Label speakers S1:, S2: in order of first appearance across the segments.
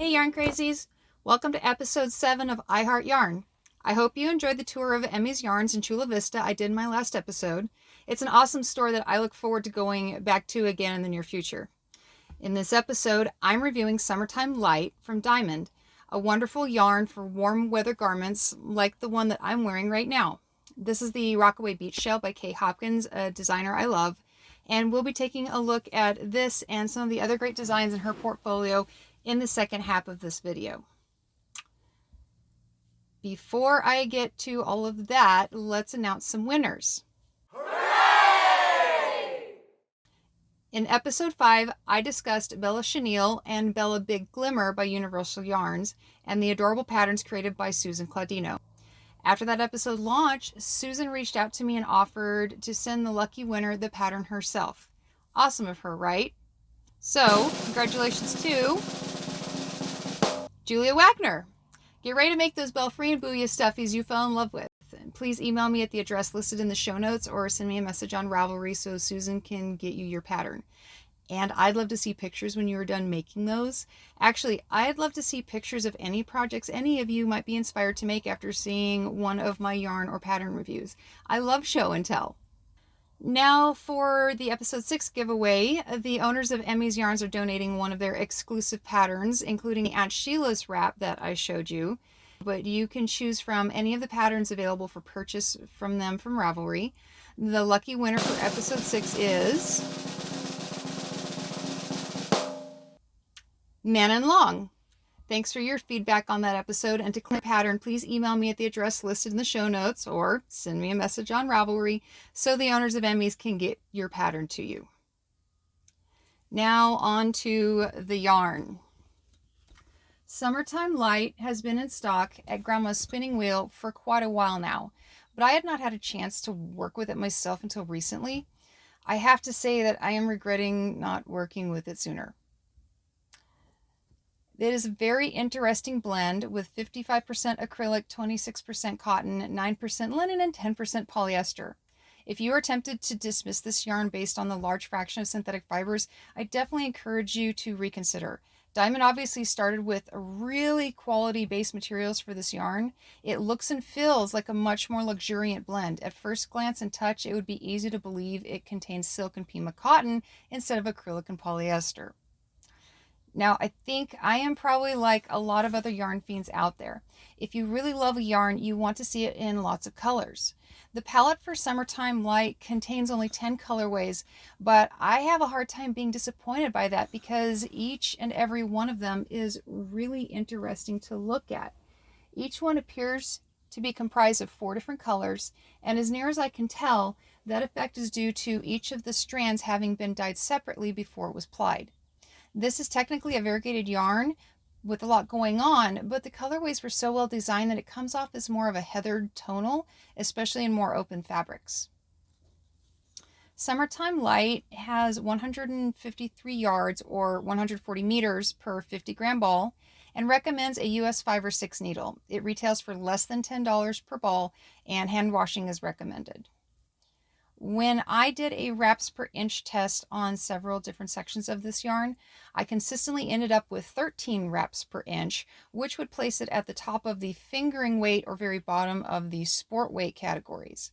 S1: Hey Yarn Crazies! Welcome to episode 7 of iHeartYarn. I hope you enjoyed the tour of Emmy's Yarns in Chula Vista I did in my last episode. It's an awesome store that I look forward to going back to again in the near future. In this episode, I'm reviewing Summertime Light from Diamond, a wonderful yarn for warm weather garments like the one that I'm wearing right now. This is the Rockaway Beach Shell by Hopkins, a designer I love, and we'll be taking a look at this and some of the other great designs in her portfolio in the second half of this video. Before I get to all of that, let's announce some winners. Hooray! In episode 5, I discussed Bella Chenille and Bella Big Glimmer by Universal Yarns and the adorable patterns created by Susan Claudino. After that episode launched, Susan reached out to me and offered to send the lucky winner the pattern herself. Awesome of her, right? So, congratulations to Julia Wagner. Get ready to make those Belfry and Booyah stuffies you fell in love with. And please email me at the address listed in the show notes or send me a message on Ravelry so Susan can get you your pattern. And I'd love to see pictures when you are done making those. Actually, I'd love to see pictures of any projects any of you might be inspired to make after seeing one of my yarn or pattern reviews. I love show and tell. Now for the episode 6 giveaway, the owners of Emmy's Yarns are donating one of their exclusive patterns, including Aunt Sheila's wrap that I showed you. But you can choose from any of the patterns available for purchase from them from Ravelry. The lucky winner for episode 6 is Man and Long. Thanks for your feedback on that episode, and to claim a pattern, please email me at the address listed in the show notes or send me a message on Ravelry so the owners of Emmy's can get your pattern to you. Now on to the yarn. Summertime Light has been in stock at Grandma's spinning wheel for quite a while now, but I had not had a chance to work with it myself until recently. I have to say that I am regretting not working with it sooner. It is a very interesting blend with 55% acrylic, 26% cotton, 9% linen, and 10% polyester. If you are tempted to dismiss this yarn based on the large fraction of synthetic fibers, I definitely encourage you to reconsider. Diamond obviously started with really quality base materials for this yarn. It looks and feels like a much more luxuriant blend. At first glance and touch, it would be easy to believe it contains silk and Pima cotton instead of acrylic and polyester. Now, I think I am probably like a lot of other yarn fiends out there. If you really love a yarn, you want to see it in lots of colors. The palette for Summertime Light contains only 10 colorways, but I have a hard time being disappointed by that because each and every one of them is really interesting to look at. Each one appears to be comprised of 4 different colors, and as near as I can tell, that effect is due to each of the strands having been dyed separately before it was plied. This is technically a variegated yarn with a lot going on, but the colorways were so well designed that it comes off as more of a heathered tonal, especially in more open fabrics. Summertime Light has 153 yards or 140 meters per 50 gram ball and recommends a US 5 or 6 needle. It retails for less than $10 per ball and hand washing is recommended. When I did a wraps per inch test on several different sections of this yarn, I consistently ended up with 13 wraps per inch, which would place it at the top of the fingering weight or very bottom of the sport weight categories.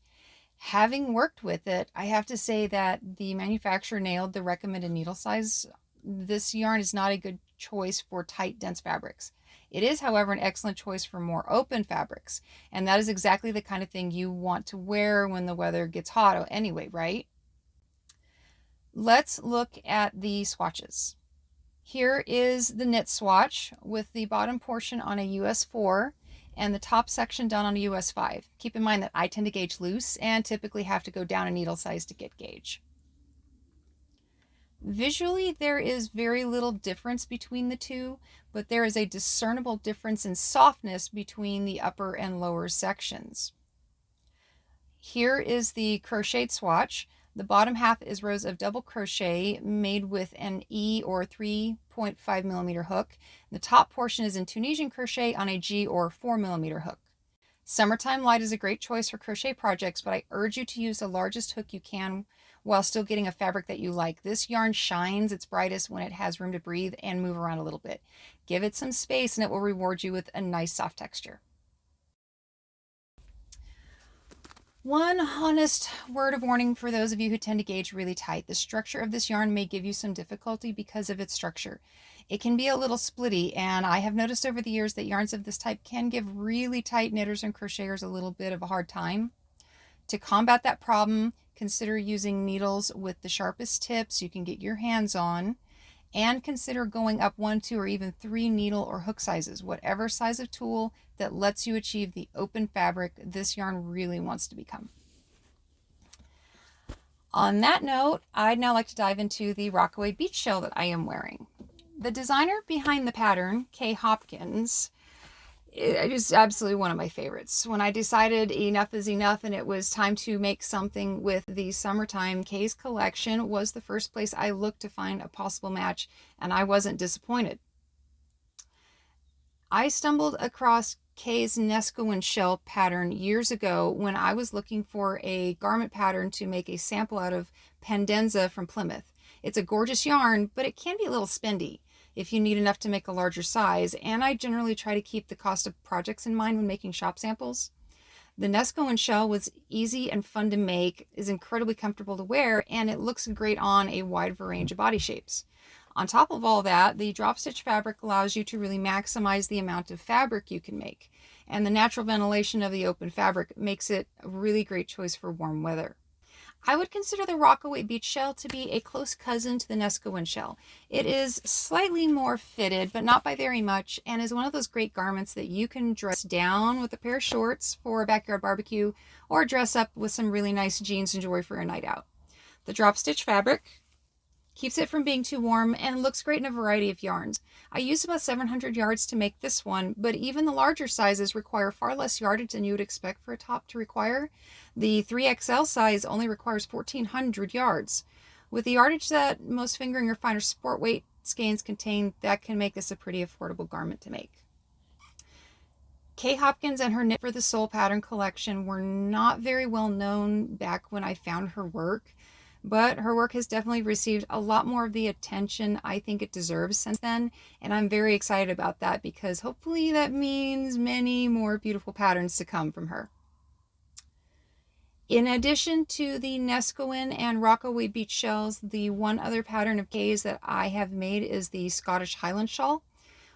S1: Having worked with it, I have to say that the manufacturer nailed the recommended needle size. This yarn is not a good choice for tight, dense fabrics. It is, however, an excellent choice for more open fabrics, and that is exactly the kind of thing you want to wear when the weather gets hot anyway, right? Let's look at the swatches. Here is the knit swatch with the bottom portion on a US 4 and the top section done on a US 5. Keep in mind that I tend to gauge loose and typically have to go down a needle size to get gauge. Visually, there is very little difference between the two, but there is a discernible difference in softness between the upper and lower sections. Here is the crocheted swatch. The bottom half is rows of double crochet made with an E or 3.5 millimeter hook. The top portion is in Tunisian crochet on a G or 4 millimeter hook. Summertime Light is a great choice for crochet projects, but I urge you to use the largest hook you can while still getting a fabric that you like. This yarn shines its brightest when it has room to breathe and move around a little bit. Give it some space and it will reward you with a nice soft texture. One honest word of warning for those of you who tend to gauge really tight. The structure of this yarn may give you some difficulty because of its structure. It can be a little splitty, and I have noticed over the years that yarns of this type can give really tight knitters and crocheters a little bit of a hard time. To combat that problem, consider using needles with the sharpest tips you can get your hands on, and consider going up 1, 2, or even 3 needle or hook sizes. Whatever size of tool that lets you achieve the open fabric this yarn really wants to become. On that note, I'd now like to dive into the Rockaway Beach Shell that I am wearing. The designer behind the pattern, Hopkins, is absolutely one of my favorites. When I decided enough is enough and it was time to make something with the summertime, Kay's collection was the first place I looked to find a possible match, and I wasn't disappointed. I stumbled across Kay's Nesco shell pattern years ago when I was looking for a garment pattern to make a sample out of Pendenza from Plymouth. It's a gorgeous yarn, but it can be a little spendy if you need enough to make a larger size, and I generally try to keep the cost of projects in mind when making shop samples. The Nesco shell was easy and fun to make, is incredibly comfortable to wear, and it looks great on a wide range of body shapes. On top of all that, the drop stitch fabric allows you to really maximize the amount of fabric you can make, and the natural ventilation of the open fabric makes it a really great choice for warm weather. I would consider the Rockaway Beach Shell to be a close cousin to the Nesco shell. It is slightly more fitted, but not by very much, and is one of those great garments that you can dress down with a pair of shorts for a backyard barbecue, or dress up with some really nice jeans and jewelry for a night out. The drop stitch fabric keeps it from being too warm and looks great in a variety of yarns. I used about 700 yards to make this one, but even the larger sizes require far less yardage than you would expect for a top to require. The 3XL size only requires 1,400 yards. With the yardage that most fingering or finer sport weight skeins contain, that can make this a pretty affordable garment to make. Kay Hopkins and her Knit for the Soul pattern collection were not very well known back when I found her work, but her work has definitely received a lot more of the attention I think it deserves since then, and I'm very excited about that because hopefully that means many more beautiful patterns to come from her. In addition to the Nesco and Rockaway Beach shells, the one other pattern of Kay's that I have made is the Scottish Highland shawl,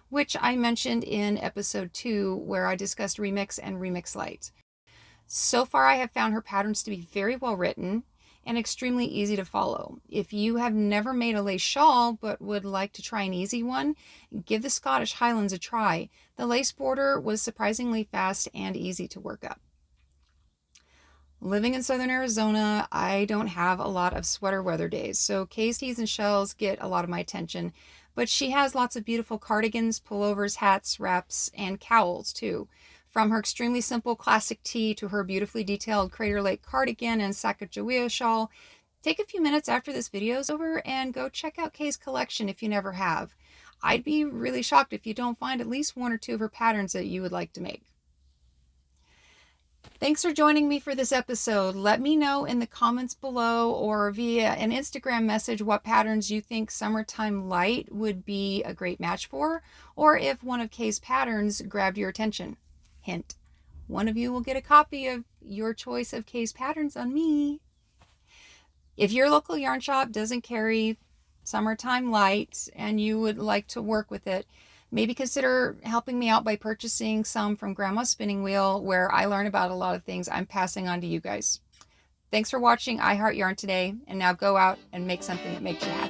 S1: which I mentioned in episode 2 where I discussed Remix and Remix Light. So far I have found her patterns to be very well written and extremely easy to follow. If you have never made a lace shawl but would like to try an easy one, give the Scottish Highlands a try. The lace border was surprisingly fast and easy to work up. Living in southern Arizona, I don't have a lot of sweater weather days, so Kay's tees and shells get a lot of my attention, but she has lots of beautiful cardigans, pullovers, hats, wraps, and cowls too. From her extremely simple classic tee to her beautifully detailed Crater Lake cardigan and Sacagawea shawl, take a few minutes after this video is over and go check out Kay's collection if you never have. I'd be really shocked if you don't find at least 1 or 2 of her patterns that you would like to make. Thanks for joining me for this episode. Let me know in the comments below or via an Instagram message what patterns you think Summertime Light would be a great match for, or if one of Kay's patterns grabbed your attention. Hint, one of you will get a copy of your choice of Kay's patterns on me. If your local yarn shop doesn't carry Summertime Light and you would like to work with it, maybe consider helping me out by purchasing some from Grandma's Spinning Wheel, where I learn about a lot of things I'm passing on to you guys. Thanks for watching iHeartYarn today, and now go out and make something that makes you happy.